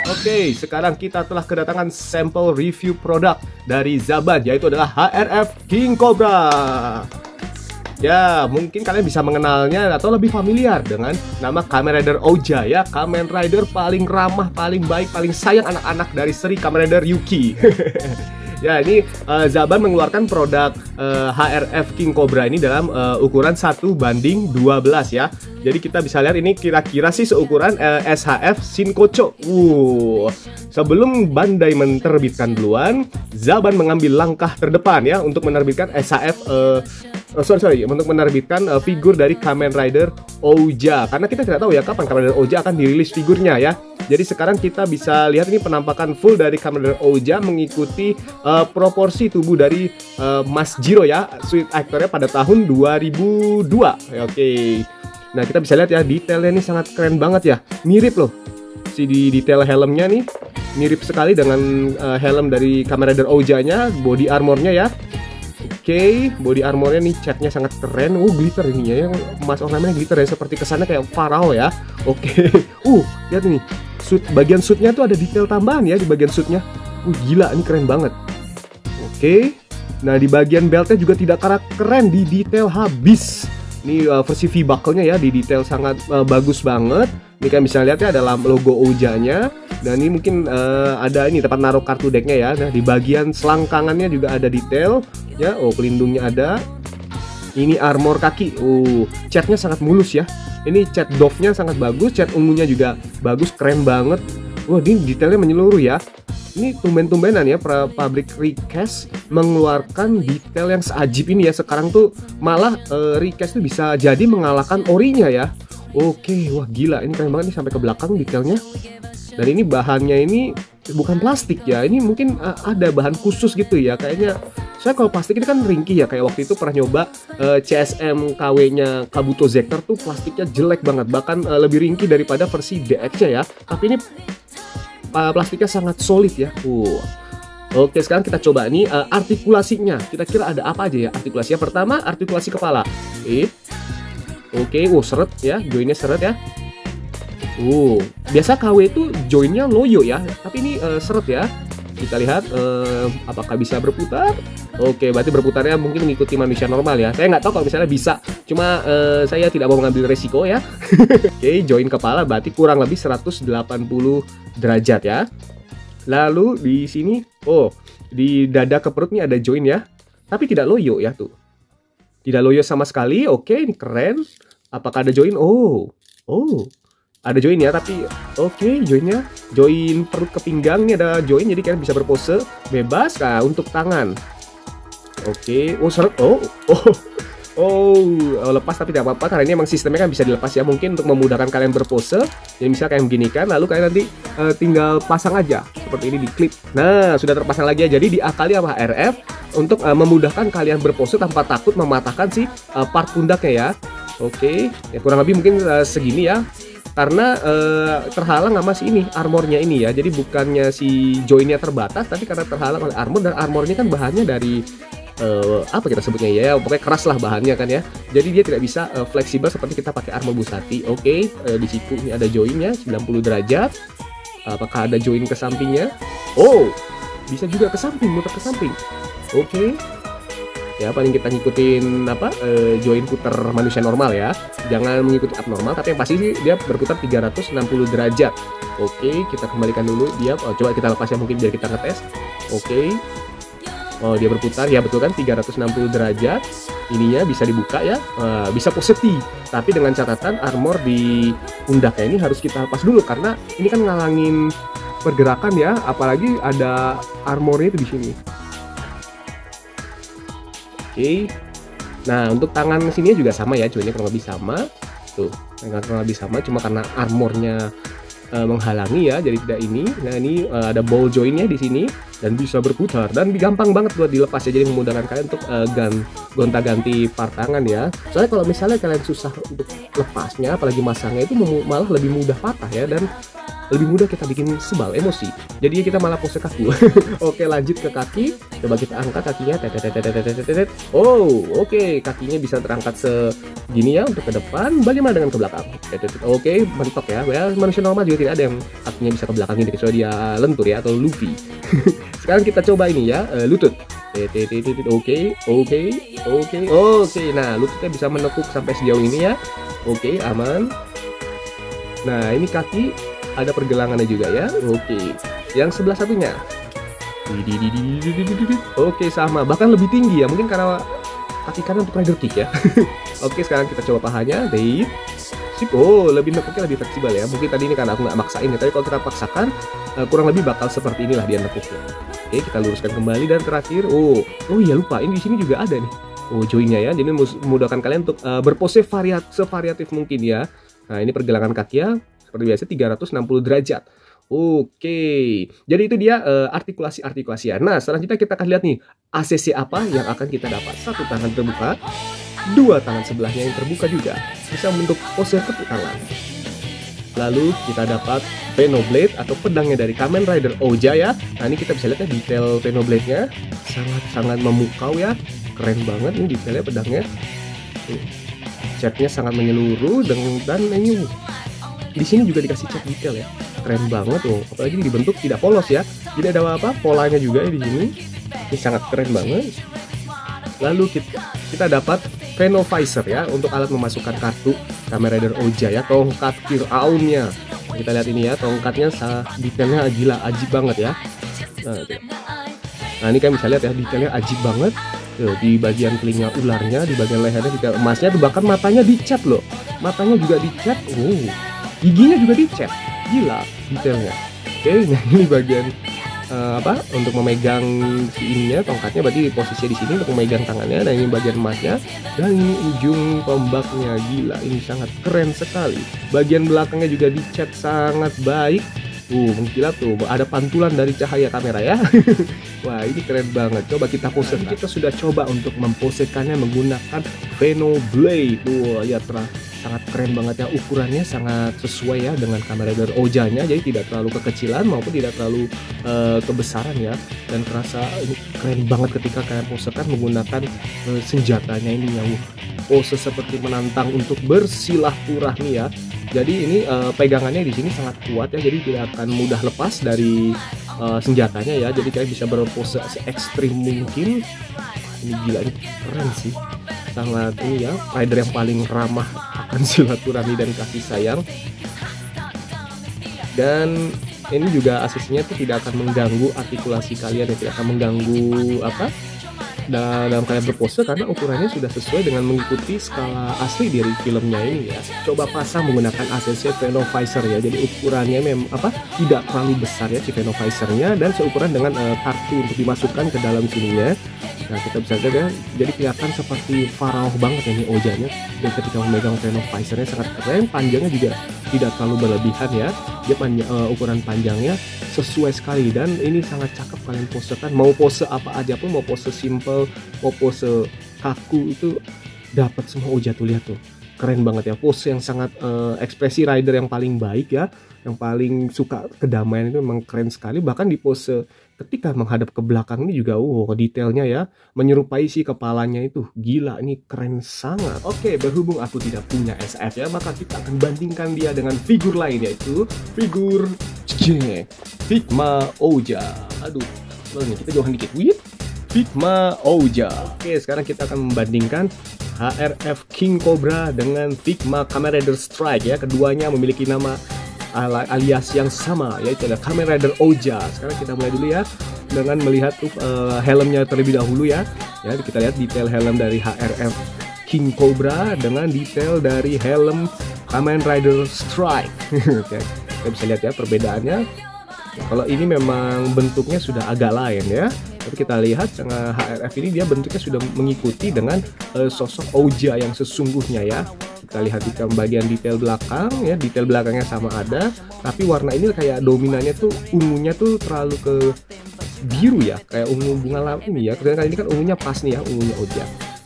Oke, sekarang kita telah kedatangan sampel review produk dari Zaban, yaitu adalah HRF King Cobra. Ya, mungkin kalian bisa mengenalnya atau lebih familiar dengan nama Kamen Rider Ouja ya, Kamen Rider paling ramah, paling baik, paling sayang anak-anak dari seri Kamen Rider Yuki. Ya, ini Zaban mengeluarkan produk HRF King Cobra ini dalam ukuran 1:12 ya. Jadi kita bisa lihat ini kira-kira sih seukuran SHF Shinkocho. Sebelum Bandai menerbitkan duluan, Zaban mengambil langkah terdepan ya untuk menerbitkan SHF untuk menerbitkan figur dari Kamen Rider Ouja. Karena kita tidak tahu ya kapan Kamen Rider Ouja akan dirilis figurnya ya. Jadi sekarang kita bisa lihat ini penampakan full dari Kamen Rider Ouja mengikuti proporsi tubuh dari Mas Jiro ya, suit aktornya pada tahun 2002. Oke. Nah, kita bisa lihat ya detailnya ini sangat keren banget ya. Mirip loh. Di detail helmnya nih mirip sekali dengan helm dari Kamen Rider Ouja-nya, body armornya ya. Oke, body armornya nih catnya sangat keren. Glitter ininya ya, emas ornamennya glitter ya, seperti kesannya kayak Pharaoh ya. Oke. Lihat nih. Bagian suitnya tuh ada detail tambahan ya di bagian suitnya. Gila, ini keren banget. Oke. Nah, di bagian beltnya juga tidak kalah keren, di detail habis. Ini versi V-buckle-nya ya, di detail sangat bagus banget. Ini kan bisa lihat ya dalam logo Ouja-nya. Dan ini mungkin ada ini tempat naruh kartu decknya ya. Nah, di bagian selangkangannya juga ada detail ya. Pelindungnya ada. Ini armor kaki. Catnya sangat mulus ya. Ini cat doff-nya sangat bagus, cat ungunya juga bagus, keren banget. Ini detailnya menyeluruh ya. Ini tumben-tumbenan ya pabrik Recast mengeluarkan detail yang seajib ini ya. Sekarang tuh malah Recast tuh bisa jadi mengalahkan orinya ya. Oke, wah gila, ini keren banget nih sampai ke belakang detailnya. Dan ini bahannya ini bukan plastik ya, ini mungkin ada bahan khusus gitu ya. Kayaknya saya kalau plastik ini kan ringkih ya, kayak waktu itu pernah nyoba CSM KW-nya Kabuto Zector tuh plastiknya jelek banget, bahkan lebih ringkih daripada versi DX-nya ya. Tapi ini plastiknya sangat solid ya. Oke, sekarang kita coba nih artikulasinya. Kira-kira ada apa aja ya artikulasinya? Pertama, artikulasi kepala. Oke, seret ya, joinnya seret ya. Biasa KW itu joinnya loyo ya, tapi ini seret ya. Kita lihat apakah bisa berputar. Oke, berarti berputarnya mungkin mengikuti manusia normal ya. Saya nggak tahu kalau misalnya bisa, cuma saya tidak mau mengambil resiko ya. Oke, join kepala berarti kurang lebih 180 derajat ya. Lalu di sini, di dada ke perut nih ada join ya, tapi tidak loyo ya tuh. Tidak loyo sama sekali. Oke, ini keren. Apakah ada join? Ada join ya, tapi oke, joinnya join perut ke pinggang nih ada join, jadi kalian bisa berpose bebas. Nah, untuk tangan, oke, seret, lepas tapi tidak apa-apa karena ini emang sistemnya kan bisa dilepas ya, mungkin untuk memudahkan kalian berpose. Jadi bisa kalian beginikan, lalu kalian nanti tinggal pasang aja seperti ini di klip. Nah, sudah terpasang lagi ya. Jadi diakali sama RF untuk memudahkan kalian berpose tanpa takut mematahkan si part pundaknya ya. Oke, ya kurang lebih mungkin segini ya. Karena terhalang sama si ini armornya ini ya, jadi bukannya si joinnya terbatas, tapi karena terhalang oleh armor, dan armornya kan bahannya dari apa kita sebutnya ya, pokoknya keras lah bahannya kan ya, jadi dia tidak bisa fleksibel seperti kita pakai armor Busati. Oke, di situ ini ada joinnya 90 derajat. Apakah ada join ke sampingnya? Bisa juga ke samping, muter ke samping. Oke. Ya, paling kita ngikutin join putar manusia normal ya, jangan mengikuti abnormal, tapi yang pasti sih dia berputar 360 derajat. Oke, kita kembalikan dulu dia. Coba kita lepas ya mungkin biar kita ngetes. Oke, dia berputar ya, betul kan 360 derajat. Ininya bisa dibuka ya, bisa pose T, tapi dengan catatan armor di pundaknya ini harus kita lepas dulu karena ini kan ngalangin pergerakan ya, apalagi ada armornya itu di sini. Oke. Nah, untuk tangan sini juga sama ya, joinnya kurang lebih sama. Tuh, kurang lebih sama, cuma karena armornya menghalangi ya, jadi tidak ini. Nah, ini ada ball joinnya di sini dan bisa berputar dan gampang banget buat dilepas ya, jadi memudahkan kalian untuk gonta-ganti part tangan ya. Soalnya kalau misalnya kalian susah untuk lepasnya, apalagi masangnya, itu malah lebih mudah patah ya, dan lebih mudah kita bikin sebal emosi. Jadi kita malah pose kaku. Oke, lanjut ke kaki. Coba kita angkat kakinya. Oh, oke, kakinya bisa terangkat segini ya untuk ke depan. Bagaimana dengan ke belakang? Oke, mentok ya. Well, manusia normal juga tidak ada yang kakinya bisa ke belakang ini kecuali dia lentur ya atau Luffy. Sekarang kita coba ini ya, lutut. Oke. Nah, lututnya bisa menekuk sampai sejauh ini ya. Oke, aman. Nah, ini kaki ada pergelangannya juga ya. Oke. Yang sebelah satunya. Oke, sama. Bahkan lebih tinggi ya. Mungkin karena kaki kanan untuk rider kick ya. Oke, sekarang kita coba pahanya. Sip. Oh, lebih nekuknya lebih fleksibel ya. Mungkin tadi ini karena aku nggak maksain ya. Tapi kalau kita paksakan, kurang lebih bakal seperti inilah dia nekuknya. Oke, kita luruskan kembali dan terakhir. Oh iya lupa. Ini di sini juga ada nih. Oh, joinnya ya. Jadi memudahkan kalian untuk berpose sevariatif mungkin ya. Nah, ini pergelangan kaki ya. Seperti biasa 360 derajat. Oke. Jadi itu dia artikulasi-artikulasi ya. Nah, selanjutnya kita akan lihat nih ACC apa yang akan kita dapat. Satu tangan terbuka. Dua tangan sebelahnya yang terbuka juga. Bisa membentuk pose tepuk tangan. Lalu kita dapat Venoblade atau pedangnya dari Kamen Rider Oja ya. Nah, ini kita bisa lihat ya detail Venoblade-nya. Sangat-sangat memukau ya. Keren banget nih detailnya pedangnya. Catnya sangat menyeluruh dan ini di sini juga dikasih cat detail ya. Keren banget tuh. Apalagi dibentuk tidak polos ya. Tidak ada apa-apa, polanya juga ya di sini. Ini sangat keren banget. Lalu kita dapat Venovisor ya untuk alat memasukkan kartu Kamen Rider Oja ya, tongkat Kiraunnya. Kita lihat ini ya, tongkatnya detailnya gila, ajib banget ya. Nah, ini kan bisa lihat ya, detailnya ajib banget. Tuh, di bagian telinga ularnya, di bagian lehernya juga emasnya tuh, bahkan matanya dicat loh. Matanya juga dicat. Oh, giginya juga dicat. Gila detailnya. Oke, nah ini bagian untuk memegang si ininya, tongkatnya berarti posisinya di sini untuk memegang tangannya, dan ini bagian emasnya, dan ini ujung tombaknya. Gila, ini sangat keren sekali. Bagian belakangnya juga dicat sangat baik. Mengkilat tuh, ada pantulan dari cahaya kamera ya. Wah, ini keren banget. Coba kita pose. Kita sudah coba untuk memposekannya menggunakan Venoblade. Wah, ya sangat keren banget ya, ukurannya sangat sesuai ya dengan Kamen Rider Oja-nya, jadi tidak terlalu kekecilan maupun tidak terlalu kebesaran ya, dan terasa ini keren banget ketika kalian posekan menggunakan senjatanya ini yang pose seperti menantang untuk bersilaturahmi ya. Jadi ini pegangannya di sini sangat kuat ya, jadi tidak akan mudah lepas dari senjatanya ya, jadi kalian bisa berpose se-ekstrim mungkin. Ini gila, ini keren sih, sangat ini ya, rider yang paling ramah akan silaturahmi dan kasih sayang. Dan ini juga asisinya tuh tidak akan mengganggu artikulasi kalian, tidak akan mengganggu dalam kalian berpose, karena ukurannya sudah sesuai dengan mengikuti skala asli dari filmnya ini ya. Coba pasang menggunakan ACC Venovisor ya, jadi ukurannya tidak terlalu besar ya si Venovisornya, dan seukuran dengan kartu untuk dimasukkan ke dalam sininya. Nah, kita bisa lihat ya, jadi kelihatan seperti Pharaoh banget ya ini Ojanya, dan ketika memegang Venovisornya sangat keren. Panjangnya juga tidak terlalu berlebihan ya, dia ukuran panjangnya sesuai sekali, dan ini sangat cakep kalian posekan. Mau pose apa aja pun, mau pose simple, mau pose kaku, itu dapat semua Oja tuh. Lihat tuh, keren banget ya, pose yang sangat ekspresi rider yang paling baik ya, yang paling suka kedamaian itu memang keren sekali. Bahkan di pose ketika menghadap ke belakang ini juga detailnya ya, menyerupai si kepalanya itu. Gila, ini keren sangat. Oke, berhubung aku tidak punya SF ya, maka kita akan bandingkan dia dengan figur lain, yaitu figur Figma Oja. Aduh, kita jauhan dikit. Figma Oja. Oke, sekarang kita akan membandingkan HRF King Cobra dengan Figma Kamen Rider Strike ya. Keduanya memiliki nama alias yang sama, yaitu ada Kamen Rider Oja. Sekarang kita mulai dulu ya dengan melihat helmnya terlebih dahulu ya. Ya, kita lihat detail helm dari HRF King Cobra dengan detail dari helm Kamen Rider Strike. Oke, kita bisa lihat ya perbedaannya. Kalau ini memang bentuknya sudah agak lain ya, tapi kita lihat HRF ini dia bentuknya sudah mengikuti dengan sosok Oja yang sesungguhnya ya. Kita lihat di bagian detail belakang ya, detail belakangnya sama ada, tapi warna ini kayak dominannya tuh ungunya tuh terlalu ke biru ya, kayak ungu bunga laut ini ya. Kemudian kali ini kan ungunya pas nih ya, ungunya Oja.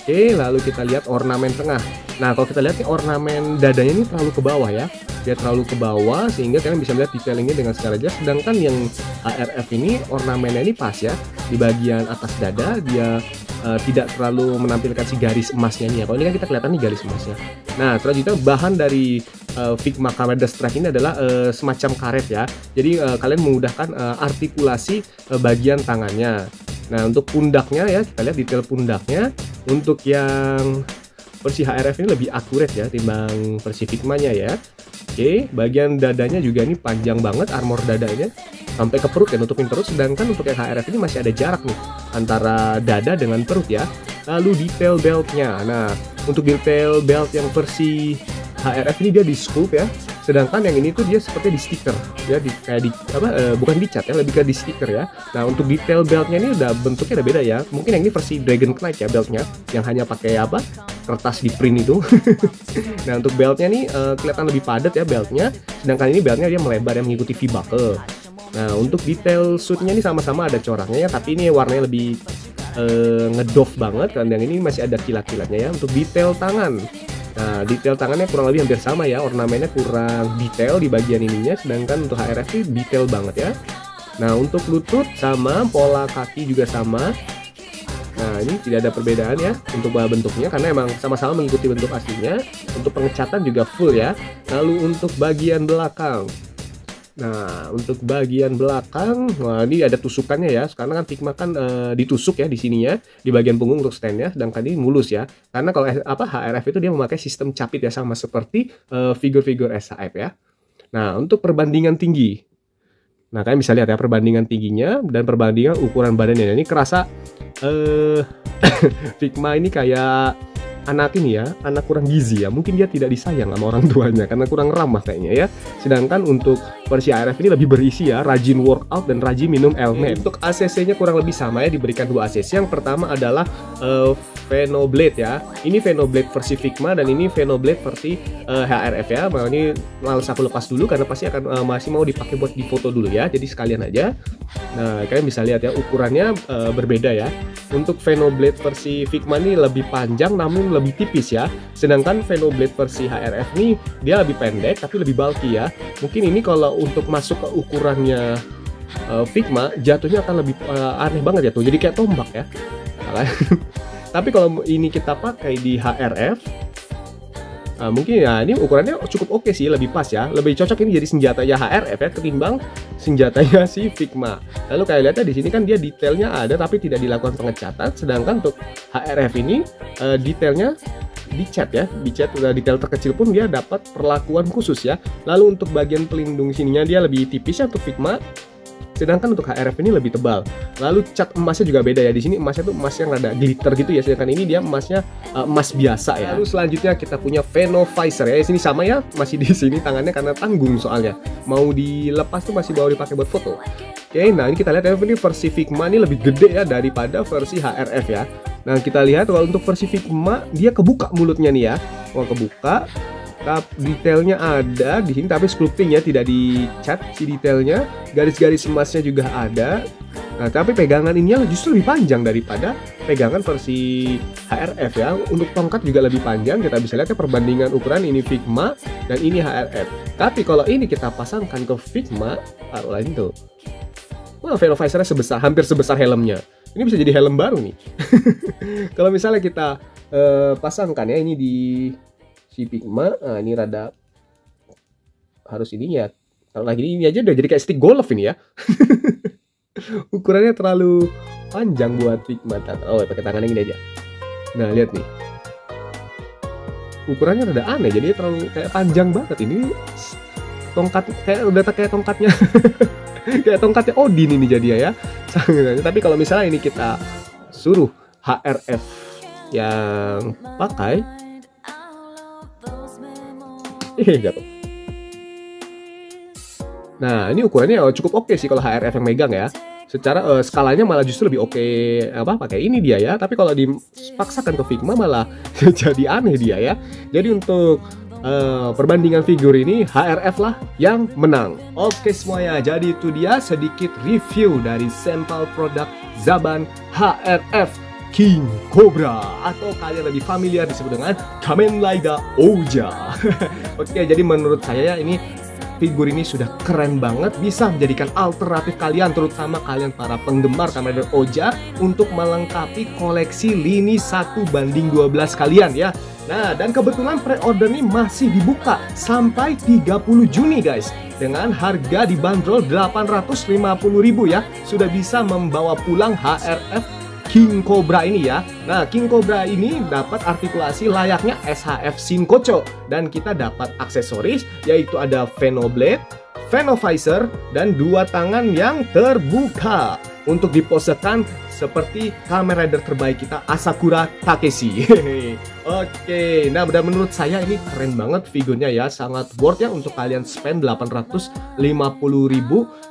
Oke, lalu kita lihat ornamen tengah. Nah, kalau kita lihat nih ornamen dadanya ini terlalu ke bawah ya. Dia terlalu ke bawah sehingga kalian bisa melihat detailingnya dengan secara jelas. Sedangkan yang HRF ini ornamennya ini pas ya. Di bagian atas dada dia tidak terlalu menampilkan si garis emasnya nih ya. Kalau ini kan kita kelihatan nih garis emasnya. Nah, selanjutnya bahan dari Figma Camera Strike ini adalah semacam karet ya. Jadi kalian memudahkan artikulasi bagian tangannya. Nah, untuk pundaknya ya, kita lihat detail pundaknya. Untuk yang versi HRF ini lebih akurat ya timbang versi Figma-nya ya. Oke, bagian dadanya juga ini panjang banget, armor dadanya sampai ke perut ya, nutupin perut. Sedangkan untuk yang HRF ini masih ada jarak nih antara dada dengan perut ya. Lalu detail beltnya. Nah, untuk detail belt yang versi HRF ini dia di sculpt ya. Sedangkan yang ini tuh dia seperti di stiker ya, kayak di bukan dicat ya, lebih ke di stiker ya. Nah, untuk detail beltnya ini udah bentuknya udah beda ya. Mungkin yang ini versi Dragon Knight ya beltnya, yang hanya pakai kertas di print itu. Nah, untuk beltnya nih kelihatan lebih padat ya beltnya. Sedangkan ini beltnya dia melebar yang mengikuti V-buckle. Nah, untuk detail suitnya ini sama-sama ada coraknya ya, tapi ini warnanya lebih ngedoff banget kan. Yang ini masih ada kilat-kilatnya ya. Untuk detail tangan. Nah, detail tangannya kurang lebih hampir sama ya, ornamennya kurang detail di bagian ininya, sedangkan untuk HRF ini detail banget ya. Nah, untuk lutut sama, pola kaki juga sama. Nah, ini tidak ada perbedaan ya untuk bentuknya, karena emang sama-sama mengikuti bentuk aslinya. Untuk pengecatan juga full ya. Lalu untuk bagian belakang. Nah, untuk bagian belakang, wah ini ada tusukannya ya. Sekarang kan Figma kan ditusuk ya di sininya, di bagian punggung untuk standnya. Sedangkan ini mulus ya. Karena kalau HRF itu dia memakai sistem capit ya, sama seperti figur-figur SHF ya. Nah, untuk perbandingan tinggi. Nah, kalian bisa lihat ya perbandingan tingginya dan perbandingan ukuran badannya. Ini kerasa Figma ini kayak anak ini ya, anak kurang gizi ya. Mungkin dia tidak disayang sama orang tuanya karena kurang ramah kayaknya ya. Sedangkan untuk versi HRF ini lebih berisi ya, rajin workout dan rajin minum elmen. Untuk ACC-nya kurang lebih sama ya, diberikan 2 ACC. Yang pertama adalah Venoblade ya. Ini Venoblade versi Figma dan ini Venoblade versi HRF ya. Nah, ini males aku lepas dulu karena pasti akan masih mau dipakai buat difoto dulu ya. Jadi sekalian aja. Nah, kalian bisa lihat ya ukurannya berbeda ya. Untuk Venoblade versi Figma ini lebih panjang namun lebih tipis ya. Sedangkan Venoblade versi HRF ini dia lebih pendek tapi lebih bulky ya. Mungkin ini kalau untuk masuk ke ukurannya Figma jatuhnya akan lebih aneh banget ya tuh. Jadi kayak tombak ya. Tapi kalau ini kita pakai di HRF, mungkin ya ini ukurannya cukup oke sih, lebih pas ya. Lebih cocok ini jadi senjatanya HRF ya ketimbang senjatanya si Figma. Lalu kayak lihatnya di sini kan dia detailnya ada tapi tidak dilakukan pengecatan. Sedangkan untuk HRF ini detailnya dicat ya, dicat udah detail terkecil pun dia dapat perlakuan khusus ya. Lalu untuk bagian pelindung sininya dia lebih tipis ya untuk Figma. Sedangkan untuk HRF ini lebih tebal. Lalu cat emasnya juga beda ya. Di sini emasnya tuh emas yang rada glitter gitu ya. Sedangkan ini dia emasnya emas biasa ya. Lalu selanjutnya kita punya Venovisor ya. Di sini sama ya, masih di sini tangannya karena tanggung soalnya. Mau dilepas tuh masih bawa dipakai buat foto. Oke, nah ini kita lihat ya, ini versi Figma ini lebih gede ya daripada versi HRF ya. Nah, kita lihat kalau untuk versi Figma dia kebuka mulutnya nih ya. Oh, kebuka. Detailnya ada di sini tapi sculpting ya, tidak dicat si detailnya. Garis-garis emasnya juga ada. Nah, tapi pegangan ininya justru lebih panjang daripada pegangan versi HRF ya. Untuk tongkat juga lebih panjang. Kita bisa lihat ya perbandingan ukuran ini Figma dan ini HRF. Tapi kalau ini kita pasangkan ke Figma, taruh lain tuh. Wah, Venovisornya hampir sebesar helmnya. Ini bisa jadi helm baru nih. Kalau misalnya kita pasangkan ya ini di si Figma, nah ini rada harus ini ya. Kalau lagi ini aja udah jadi kayak stick golf ini ya. Ukurannya terlalu panjang buat Figma. Oh, pakai tangan yang ini aja. Nah, lihat nih. Ukurannya rada aneh, jadi terlalu kayak panjang banget ini. Tongkat kayak udah kayak tongkatnya. Kayak tongkatnya Odin ini jadi ya. Tapi kalau misalnya ini kita suruh HRF yang pakai jatuh. Nah, ini ukurannya cukup oke sih kalau HRF yang megang ya. Secara skalanya malah justru lebih oke pakai ini dia ya. Tapi kalau dipaksakan ke Figma malah jadi aneh dia ya. Jadi untuk perbandingan figur ini HRF lah yang menang. Oke semuanya, jadi itu dia sedikit review dari sampel produk Zaban HRF King Cobra, atau kalian lebih familiar disebut dengan Kamen Rider Oja. Oke, jadi menurut saya ini figur ini sudah keren banget, bisa menjadikan alternatif kalian, terutama kalian para penggemar Kamen Rider Oja, untuk melengkapi koleksi lini 1:12 kalian ya. Nah, dan kebetulan pre-order ini masih dibuka sampai 30 Juni guys. Dengan harga dibanderol 850.000 ya, sudah bisa membawa pulang HRF King Cobra ini ya. Nah, King Cobra ini dapat artikulasi layaknya SHF Shinkocho, dan kita dapat aksesoris yaitu ada Venoblade, Venovisor, dan 2 tangan yang terbuka untuk diposekan seperti Kamen Rider terbaik kita, Asakura Takeshi. Oke, nah menurut saya ini keren banget figurnya ya, sangat worth ya untuk kalian spend 850.000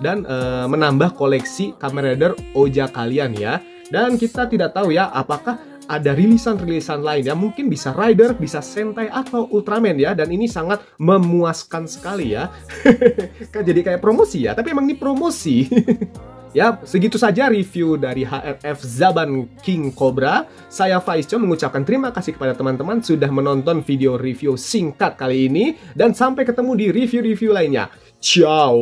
dan menambah koleksi Kamen Rider Oja kalian ya. Dan kita tidak tahu ya apakah ada rilisan-rilisan lain ya, mungkin bisa Rider, bisa Sentai, atau Ultraman ya. Dan ini sangat memuaskan sekali ya. Kan jadi kayak promosi ya, tapi emang ini promosi. Ya, segitu saja review dari HRF Zaban King Cobra. Saya Faizco mengucapkan terima kasih kepada teman-teman sudah menonton video review singkat kali ini. Dan sampai ketemu di review-review lainnya. Ciao.